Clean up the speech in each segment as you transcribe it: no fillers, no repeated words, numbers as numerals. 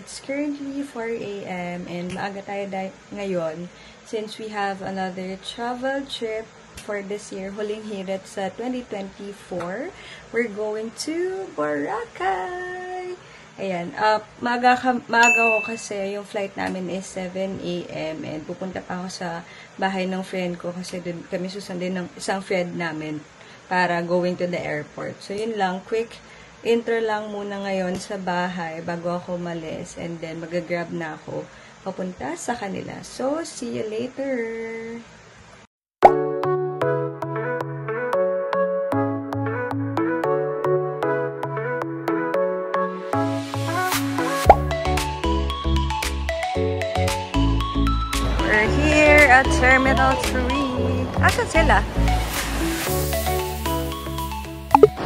it's currently 4 a.m. and maaga tayo ngayon since we have another travel trip for this year, huling hirit sa 2024. We're going to Boracay! Ayan, maaga ko kasi yung flight namin is 7 a.m. and pupunta pa ako sa bahay ng friend ko kasi dun kami susundin ng isang friend namin para going to the airport. So, yun lang, quick intro lang muna ngayon sa bahay bago ako umalis and then mag-grab na ako papunta sa kanila. So, see you later! We're here at Terminal 3. Asan sila?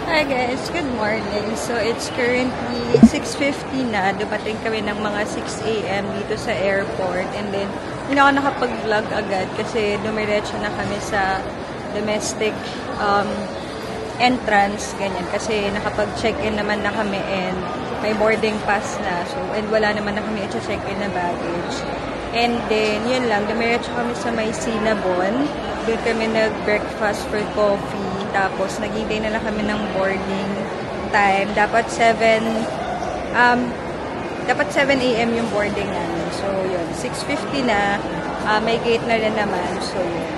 Hi guys, good morning. So, it's currently 6:50 na. Dumating kami ng mga 6 a.m. dito sa airport. And then, hindi ako nakapag-vlog agad kasi dumiretso na kami sa domestic entrance, ganyan. Kasi nakapag-check-in naman na kami and may boarding pass na. So, and wala naman na kami i-check-in na baggage. And then, yun lang, dumiretso kami sa may Cinnabon. Doon kami nag-breakfast for coffee. Tapos, naghintay na lang kami ng boarding time. Dapat 7 a.m. yung boarding namin. So, yun. 6:50 na. May gate na rin naman. So, yun.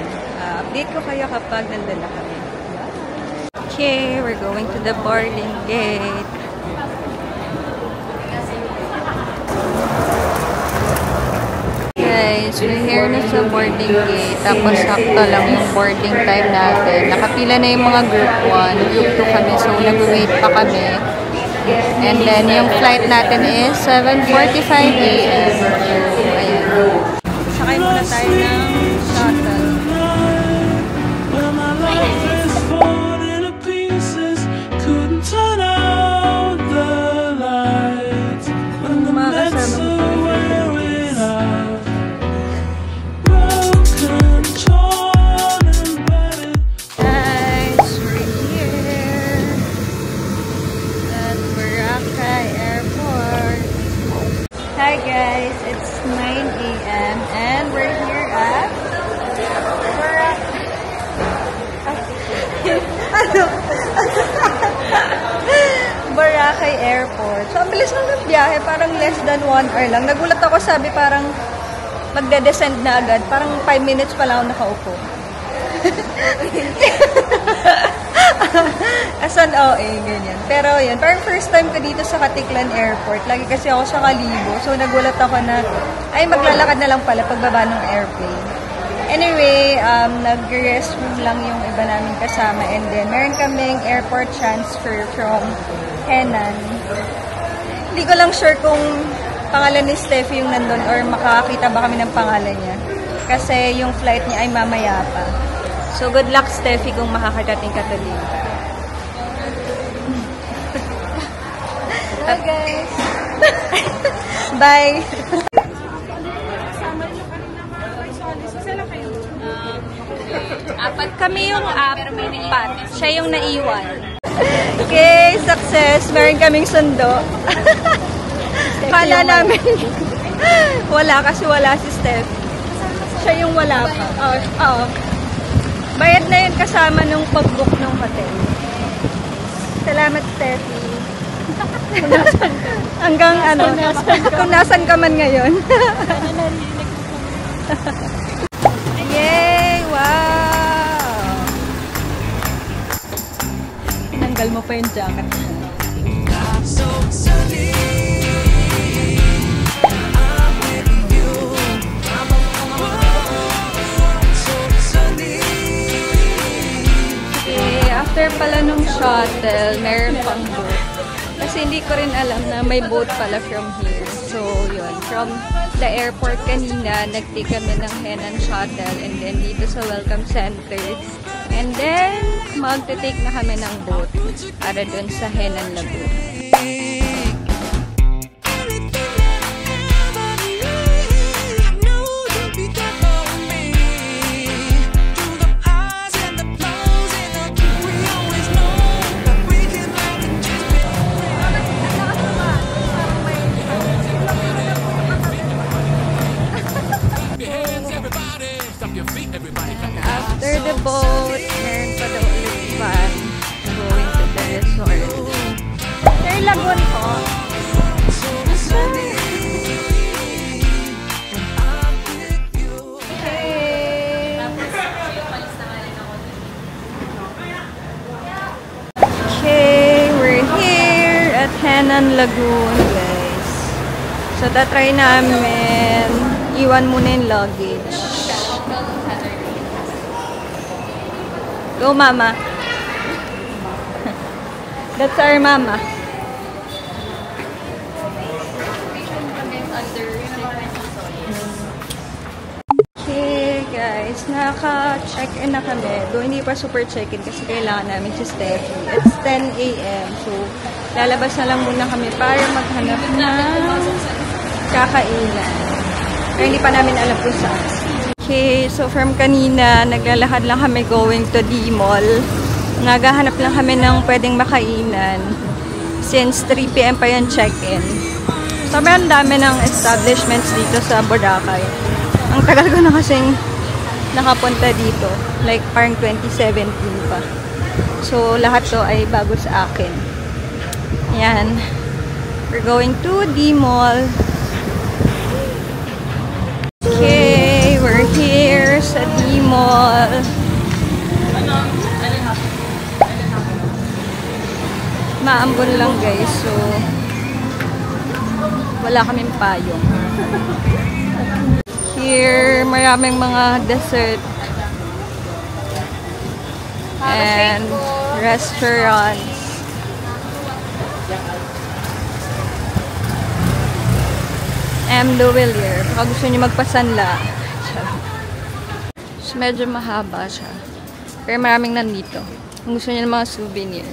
Update ko kayo kapag nandun na kami. Okay, we're going to the boarding gate. Guys, we're here na sa boarding gate. Tapos sakto lang yung boarding time natin. Nakapila na yung mga group 1. Group 2 kami. So, nag-wait pa kami. And then, yung flight natin is 7:45 a.m. So, ayan. Sakay muna tayo ng shuttle. Hi guys, it's 9 a.m. and we're here at Boracay Airport. So, ang bilis ng biyahe, parang less than 1 hour lang. Nagulat ako, sabi parang magde-descend na agad. Parang 5 minutes pa lang ako nakaupo. Asan ganyan. Pero yun, parang first time ko dito sa Katiklan Airport. Lagi kasi ako sa Kalibo. So, nagulat ako na, ay, maglalakad na lang pala pagbaba ng airplane. Anyway, nag-restroom lang yung iba namin kasama. And then, meron kaming airport transfer from Henan. Hindi ko lang sure kung pangalan ni Steffi yung nandun or makakakita ba kami ng pangalan niya. Kasi yung flight niya ay mamaya pa. So, good luck, Steffi, kung makakarating ka to dito. Bye, guys! Bye! Apat kami yung apat. Siya yung naiwan. Okay, success! Meron kaming sundo. Kala namin wala kasi wala si Steffi. Siya yung wala pa. Oo. Bayad na yun kasama nung pag-book ng hotel. Salamat, Steffi. Hanggang kung nasan ka man ngayon. Yay! Wow! Tinanggal mo pa yung jacket. After pala nung shuttle, meron pang boat. Kasi hindi ko rin alam na may boat pala from here. So, yun. From the airport kanina, nag-take kami ng Henan shuttle and then dito sa welcome center. And then, mag-take na kami ng boat para dun sa Henan Lagoon. Bulacan Lagoon, guys. So, tatry namin iwan muna yung luggage. Go, mama. That's our mama. Okay, guys. Naka-check-in na kami. Though hindi pa super check-in kasi kailangan namin si Steffi. It's 10 a.m. So, lalabas na lang muna kami para maghanap ng kakainan. Pero hindi pa namin alam kung saan. Okay, so from kanina, naglalakad lang kami going to D-Mall. Naghahanap lang kami ng pwedeng makainan. Since 3 p.m. pa yung check-in. Sobrang dami ng establishments dito sa Boracay. Ang tagal ko na kasing nakapunta dito. Like, parang 2017 pa. So, lahat to ay bago sa akin. Yan. We're going to D-Mall. Okay, we're here sa D-Mall. Maambon lang, guys. So, wala kaming payong. Here, maraming mga dessert and restaurants. M. Duwilier. Baka gusto niyo magpasanla. So, medyo mahaba siya. Pero maraming nandito. Kung gusto niyo ng mga souvenir.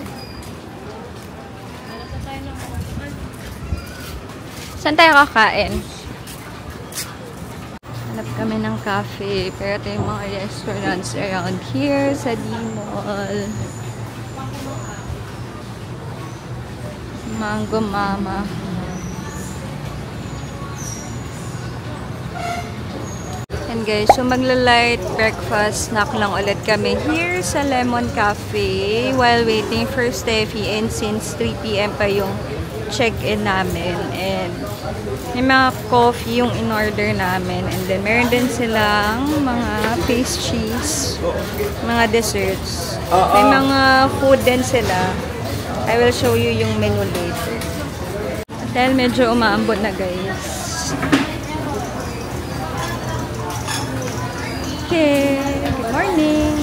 Saan tayo kakain? Hanap kami ng cafe. Pero ito yung mga restaurants around here sa D-Mall. Mango Mama. And guys, so magla-light breakfast snack lang ulit kami here sa Lemon Cafe while waiting for Steffi, and since 3 p.m. pa yung check-in namin. And may mga coffee yung in-order namin. And then meron din silang mga pastries, mga desserts. May mga food din sila. I will show you yung menu later. Dahil medyo umaambot na, guys. Okay, good morning.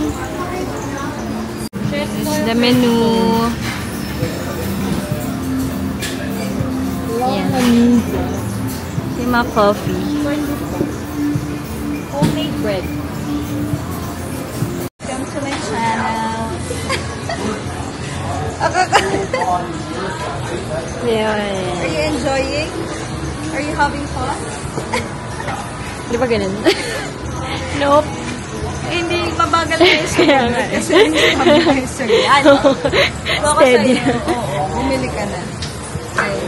This is the menu. Yan. Yung mga coffee. Homemade bread. Welcome to my channel. Yeah. Are you enjoying? Are you having fun? Di ba ganun? Nope. Hindi mabagal na yung story. Kasi hindi mabagal na yung story. Ano? Steady. Oo, bumili ka na.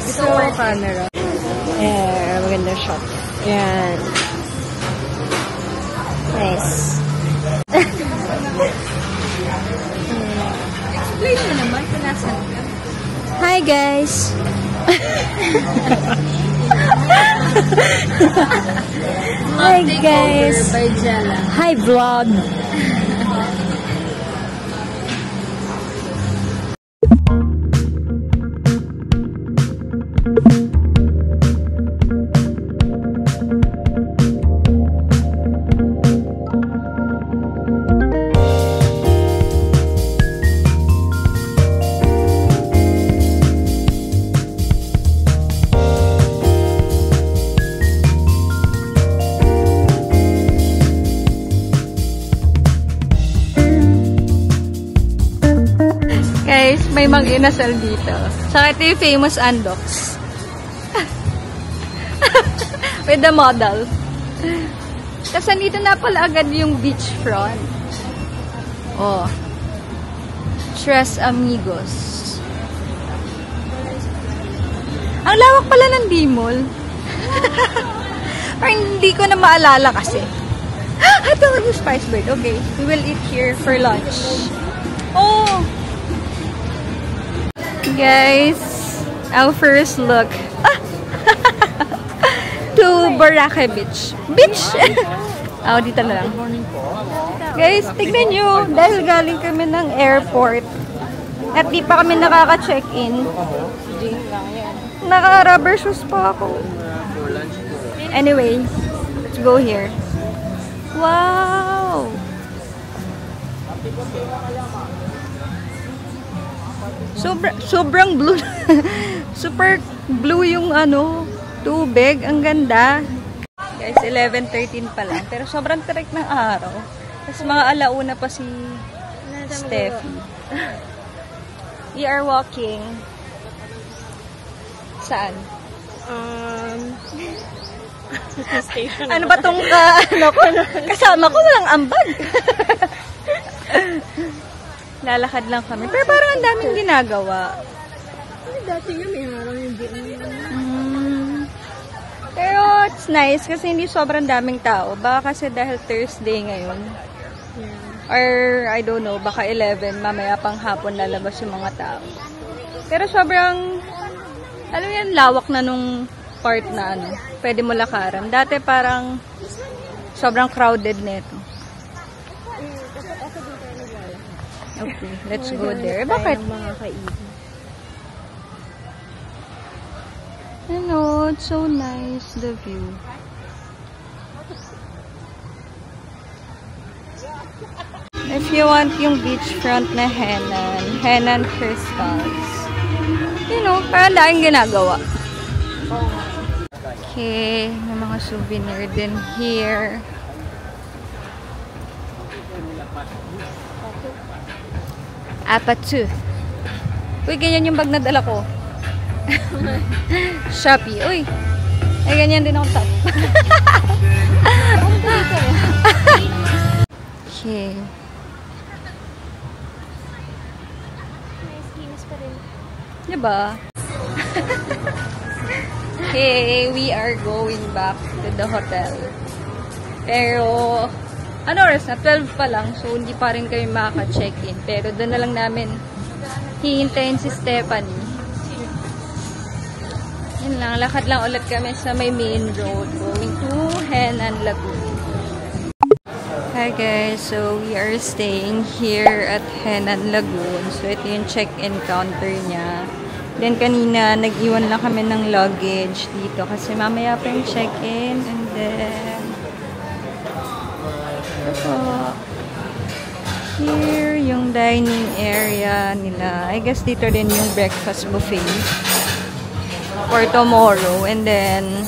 Gusto mo yung camera. Yeah, maganda shot. Yan. Nice. Explain mo naman kung nasan ka. Hi, guys! Hi, guys! Hi, vlog! Guys, may mag-inasal dito. Saka ito yung famous Andox. With the model. Kasi nandito na pala agad yung beachfront. Oh. Tres Amigos. Ang lawak pala ng D-Mall. Parang hindi ko na maalala kasi. Ito yung Spice Bird. Okay, we will eat here for lunch. Oh! Guys, our first look to Boracay Beach. Beach! Oh, dito na lang. Guys, tignan nyo. Dahil galing kami ng airport. At di pa kami nakaka-check-in. Naka-rubber shoes pa ako. Anyway, let's go here. Wow! Sobrang blue. Super blue yung tubig. Ang ganda. Guys, 11:13 pa lang. Pero sobrang tirik ng araw. Tapos mga alauna pa si Steffi. We are walking. Saan? Station. Ano ba tong kasama ko walang ambag. Lalakad lang kami. Pero parang ang daming ginagawa. Dati nga may harang yung Pero it's nice kasi hindi sobrang daming tao. Baka kasi dahil Thursday ngayon. Yeah. Or I don't know, baka 11, mamaya pang hapon lalabas yung mga tao. Pero sobrang, alam mo yan, lawak na nung part na pwede mo lakaran. Dati parang sobrang crowded nito. Okay, let's go there. Bakit? Mga kaibigan. Hello, it's so nice, the view. If you want yung beachfront na Henan crystals, you know, parang daing ginagawa. Okay, may mga souvenir din here. Apatu. Uy, ganyan yung bag na dala ko. Shopee. Uy, ay ganyan din ako top. Okay. Diba? Okay, we are going back to the hotel. Pero, ano oras na? 12 pa lang. So, hindi pa rin kayo makaka-check-in. Pero, doon na lang namin hihintayin si Stephanie. Yun lang. Lakad lang ulit kami sa may main road going to Henan Lagoon. Hi guys. So, we are staying here at Henan Lagoon. So, ito yung check-in counter niya. Then, kanina, nag-iwan lang kami ng luggage dito kasi mamaya pa yung check-in. And then, here, yung dining area nila. I guess dito din yung breakfast buffet for tomorrow. And then,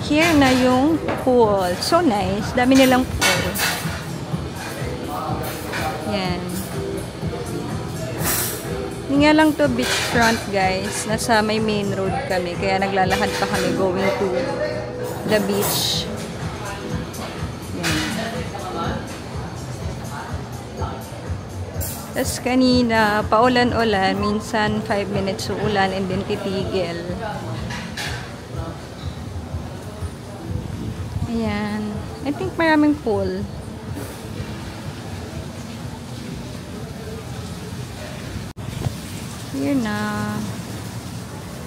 here na yung pool. So nice. Dami nilang pool. Yan. Hindi nga lang to beachfront, guys. Nasa may main road kami. Kaya naglalakad pa kami going to the beach. Tapos kanina, paulan-ulan, minsan 5 minutes uulan and then titigil. Ayan. I think maraming pool. Here na.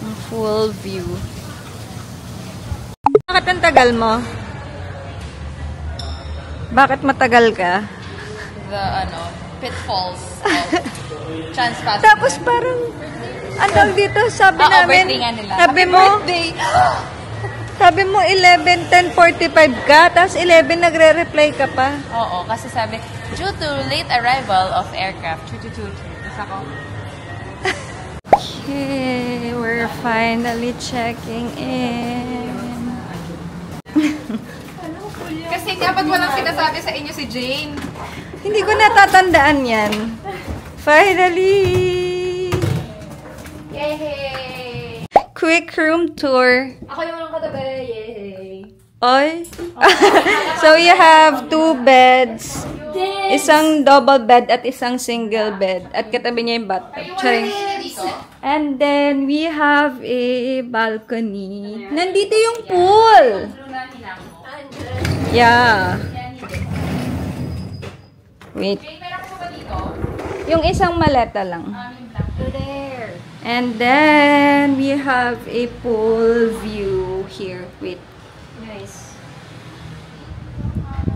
Ang full view. Bakit ang tagal mo? Bakit matagal ka? Pitfalls of Transpacific. Tapos parang, ano dito, sabi namin, sabi mo 11, 10, 45 ka, tapos 11 nagre-reply ka pa. Oo, kasi sabi, due to late arrival of aircraft, Tapos ako, okay, we're finally checking in. kasi dapat walang sinasabi sa inyo si Jane. Hindi ko natatandaan yan. Finally! Yay! Quick room tour. Ako yung walang katabi. Yay! Oy. So, you have 2 beds. Isang double bed at isang single bed. At katabi niya yung bathtub. Charing. And then, we have a balcony. Nandito yung pool. Yeah. Wait. Yung isang maleta lang. There. And then, we have a pool view here. Wait. Nice.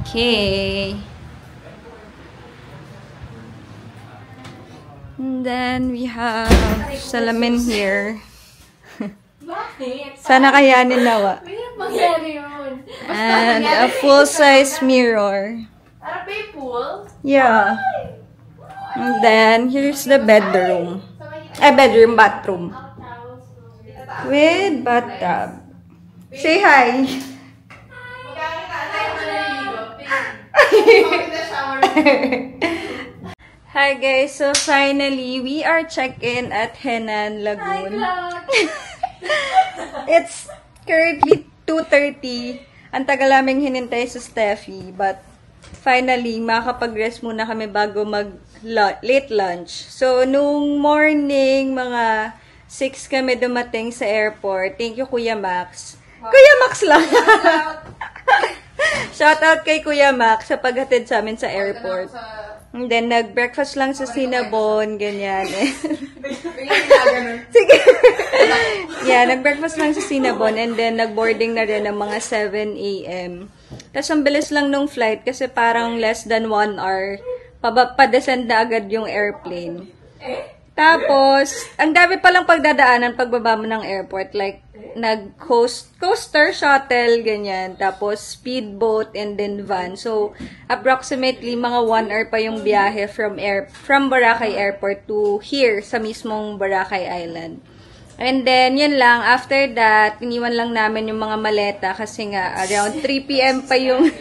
Okay. And then we have salamin here. Bakit? Sana kayanin nawa. Mahirap mangyari yun. And a full-size mirror. Para pay pool? Yeah. And then, here's the bedroom. Bathroom. With bathtub. Say hi. Hi guys, so finally, we are check-in at Henan Lagoon. It's currently 2:30. Ang tagal naming hinintay sa Steffi, but finally, makakapag-rest muna kami bago mag-late lunch. So, nung morning, mga 6 kami dumating sa airport. Thank you, Kuya Max. Wow. Kuya Max lang! Shout out kay Kuya Max sa paghatid sa amin sa airport. And then, nag-breakfast lang sa Cinnabon, ganyan. Sige. Yeah, nag-breakfast lang sa Cinnabon and then nag-boarding na rin ng mga 7 a.m. Tapos, ang bilis lang nung flight kasi parang less than 1 hour. Pa-descend na agad yung airplane. Tapos, ang dami palang pagdadaanan pagbaba mo ng airport. Like, coaster, shuttle, ganyan. Tapos, speedboat, and then van. So, approximately mga 1 hour pa yung biyahe from Boracay Airport to here sa mismong Boracay Island. And then, yun lang. After that, iniwan lang namin yung mga maleta kasi nga around 3 p.m. pa yung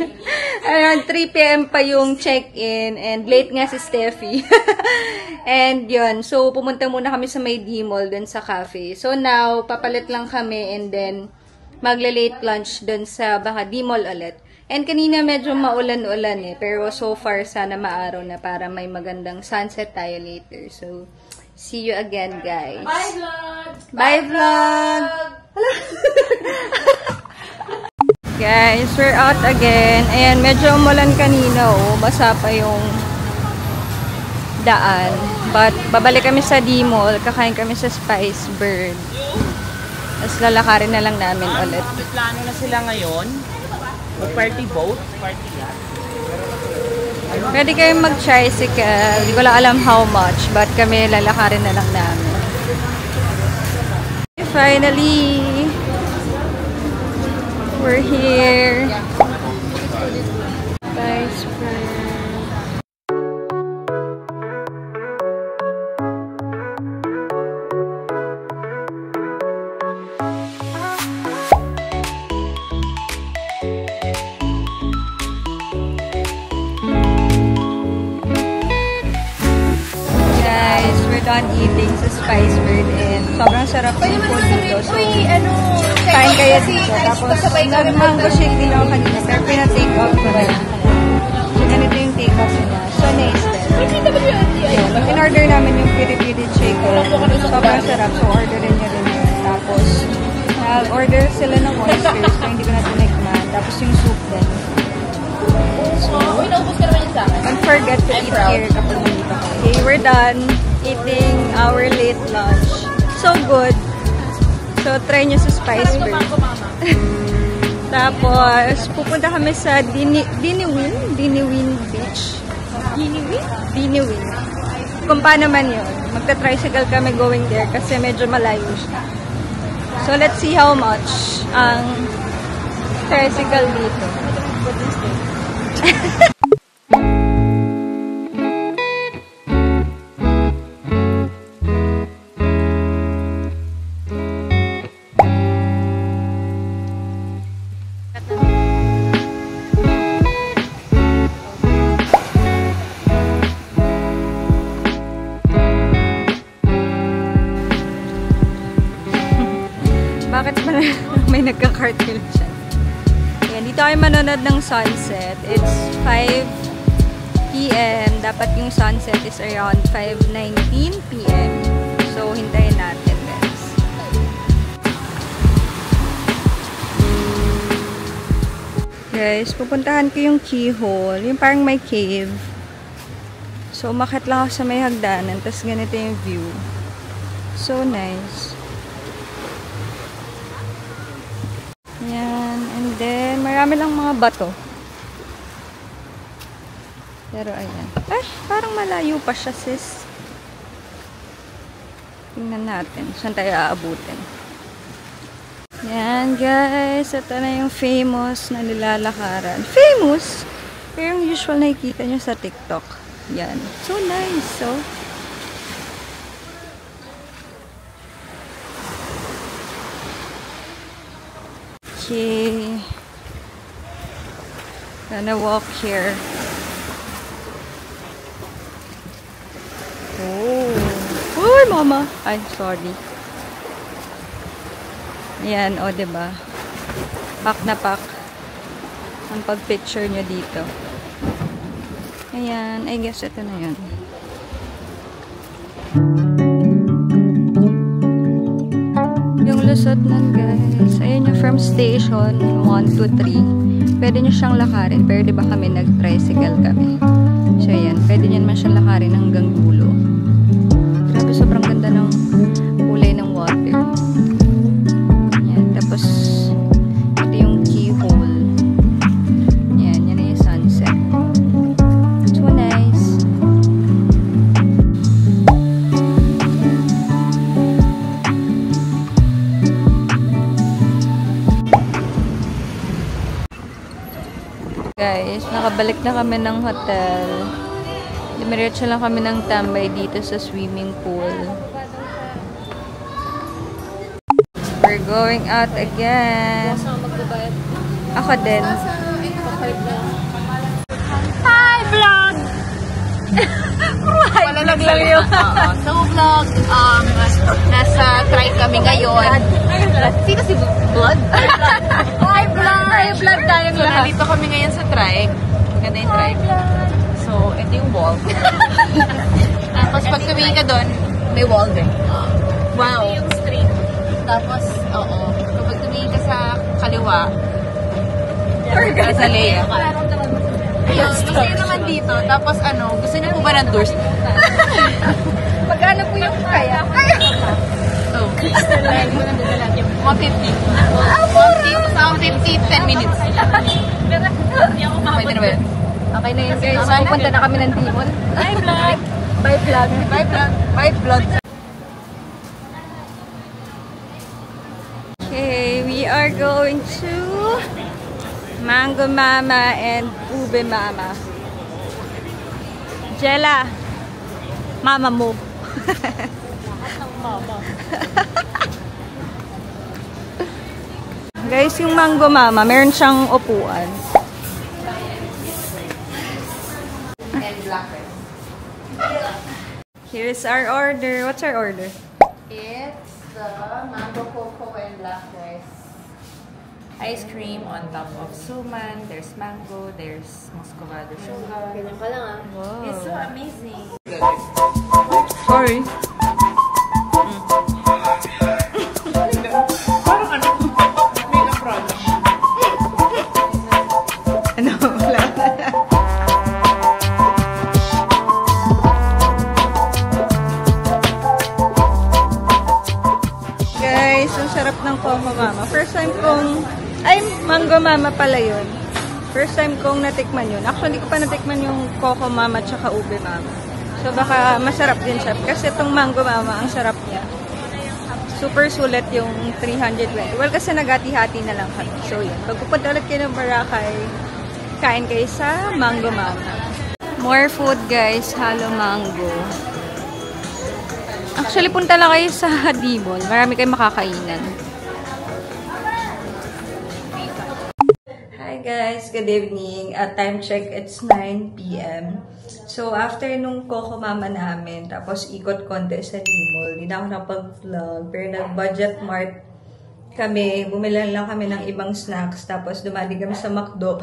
around 3 p.m. pa yung check-in and late nga si Steffi. And yun. So, pumunta muna kami sa may D-Mall dun sa cafe. So, now, papalit lang kami and then magla-late lunch dun sa baka D-Mall ulit. And kanina medyo maulan-ulan eh. Pero so far, sana maaraw na para may magandang sunset tayo later. So, see you again, guys. Bye, vlog! Bye, vlog! Guys, we're out again. Ayan, medyo umulan kanina, oh. Basa pa yung daan. But, babalik kami sa D-Mall. Kakain kami sa Spice Bird. Tapos lalakarin na lang namin ulit. May plano na sila ngayon. Mag-party boat. Party yan. Pwede kayong mag-tricycle. Hindi ko lang alam how much. But kami lalakarin na lang namin. Finally, we're here. Spice Bird. Done eating sa Spice Bird and sobrang sarap yung food dito. So, kain kayo dito. Tapos, nag-mango shake din ako kanina pero pina-take out ko na. So, ganito yung take out nila. So, nice din. In-order namin yung piri-piri shake. Sobrang sarap. So, orderin nyo rin yun. Tapos, nag-order sila ng oysters so hindi ko na tinikman. Tapos, yung soup din. So, don't forget to eat here kapag nandito. Okay, we're done eating our late lunch. So good. So, try nyo sa Spice Bird. Tapos, pupunta kami sa Diniwin Beach. Diniwin. Kung paano man yun. Magta-tricycle kami going there kasi medyo malayo siya. So, let's see how much ang tricycle dito. Bakit may nagka-cartwheel dyan? Ayan, dito tayo manonood ng sunset. It's 5 p.m. Dapat yung sunset is around 5:19 p.m. So, hintayin natin, guys. Guys, pupuntahan ko yung keyhole. Yung parang may cave. So, umakyat lang ako sa may hagdanan. Tapos, ganito yung view. So, nice. Yan. And then, marami lang mga bato. Pero, ayan. Ay, parang malayo pa siya, sis. Tingnan natin. Saan tayo aabutin? Yan, guys. Ito na yung famous na nilalakaran. Famous! Pero yung usual nakikita nyo sa TikTok. Yan. So nice, so. Okay. Gonna walk here. Oh. Uy, mama. Ay, sorry. Ayan, o, diba? Pack na pack. Ang pag-picture nyo dito. Ayan, I guess ito na yun. Yung lusot nun, guys. Ayan yung from station 1 to 3. Pwede nyo siyang lakarin. Pero diba kami nag-tricycle kami. So, ayan. Pwede nyo naman siyang lakarin hanggang dulo. Grabe, sobrang ganda ng kulay ng water. Ayan. Tapos, ito yung keyhole. Ayan. Yan na yung sunset. So nice. Guys, nakabalik na kami ng hotel. Dumiretso lang kami ng tambay dito sa swimming pool. We're going out again. Ako din. Hi, vlog! Malalag lang yun. So, vlog, nasa try kami ngayon. Sino si Blood? Hi, Blood! Hi, Blood tayong lahat. So, nandito kami ngayon sa trike. Maganda yung trike. So, ito yung wall. Tapos, pag tumingin ka doon, may wall din. Wow! Ito yung street. Tapos, oo. Kapag tumingin ka sa kaliwa, sa Lea. Ayun, masaya naman dito. Tapos ano, gusto niyo po ba ng tours? Magkano po yung kaya? Oh. 150. 150, 10 minutes. Pwede na ba yun? Okay na yun, guys. Pupunta na kami ng Timon. Bye, vlog! Bye, vlog. Bye, vlog! Bye, vlog! Okay, we are going to Mango Mama and Ube Mama. Jella, mama mo. Guys, yung Mango Mama, meron siyang upuan. Here's our order. What's our order? It's the mango cocoa and black rice. Ice cream on top of suman. There's mango. There's muscovado sugar. Ganyan ka lang ah. Wow. It's so amazing. Sorry. Parang ano? Makeup product. Ano? Wala. Guys, ang sarap ng Coco Mama. First time kong... Ay, Mango Mama pala yun. First time kong natikman yun. Actually, hindi ko pa natikman yung Coco Mama tsaka Ube Mama. So, baka masarap din siya. Kasi itong Mango Mama, ang sarap niya. Super sulit yung 320. Well, kasi nagati-hati na lang kami. So, yun. Pag pupunta ulit kayo ng Boracay, kain kayo sa Mango Mama. More food, guys. Halo mango. Actually, punta lang kayo sa Dimol. Marami kayong makakainan. Hi guys! Good evening. At time check, it's 9 p.m. So, after nung Coco Mama namin, tapos ikot konti sa Dimol, hindi na ako napag-vlog. Pero nag-budget mart kami. Bumili lang kami ng ibang snacks. Tapos dumali kami sa McDo.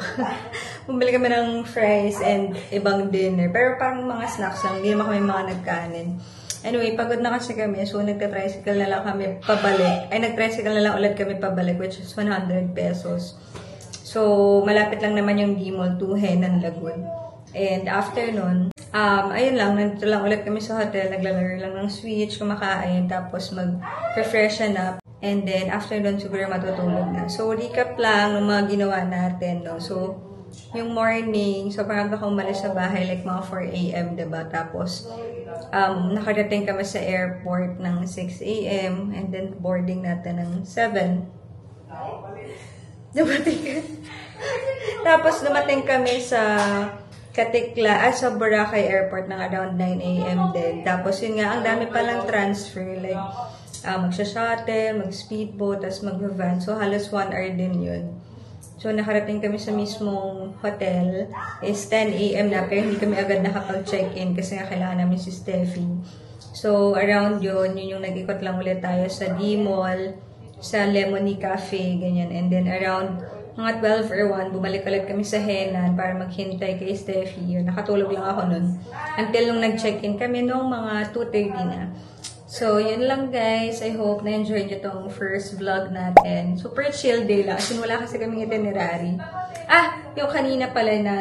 Bumili kami ng fries and ibang dinner. Pero parang mga snacks lang. Hindi naman kami mga nagkanin. Anyway, pagod na kasi kami. So, nagka-tricycle na lang kami pabalik. Ay, nag-tricycle na lang ulit kami pabalik, which is 100 pesos. So, malapit lang naman yung Dimol to Henan Lagoon. And after nun, ayun lang, nandito lang ulit kami sa hotel. Naglalaro lang ng Switch, kumakain, tapos mag-refreshen up. And then, after nun, siguro matutulog na. So, recap lang ng mga ginawa natin, no? So, yung morning, so parang ako umalis sa bahay, like mga 4 a.m., diba? Tapos, nakarating kami sa airport ng 6 a.m. and then boarding natin ng 7. Tapos dumating kami sa Katikla, sa Boracay Airport ng around 9 a.m. din. Tapos yun nga, ang dami palang transfer, like magsha-shuttle, mag-speedboat, tapos mag-van. So halos 1 hour din yun. So nakarating kami sa mismong hotel, is 10 a.m. na, pero hindi kami agad nakapag-check-in kasi nga kailangan namin si Steffi. So around yun yung nag-ikot lang ulit tayo sa D-Mall, sa Lemony Cafe, ganyan. And then around mga 12 or 1, bumalik ulit kami sa Henan para maghintay kay Steffi. Yun, nakatulog lang ako nun. Until nung nag-check-in kami nung mga 2:30 na. So, yun lang guys. I hope na-enjoy nyo tong first vlog natin. Super chill day lang. Kasi wala kasi kaming itinerary. Yung kanina pala na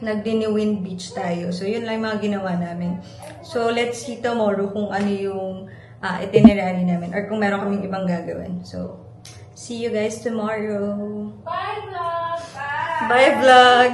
nag-Diniwin Beach tayo. So, yun lang yung mga ginawa namin. So, let's see tomorrow kung ano yung itinerary namin. Or kung meron kaming ibang gagawin. So, see you guys tomorrow. Bye vlog! Bye vlog!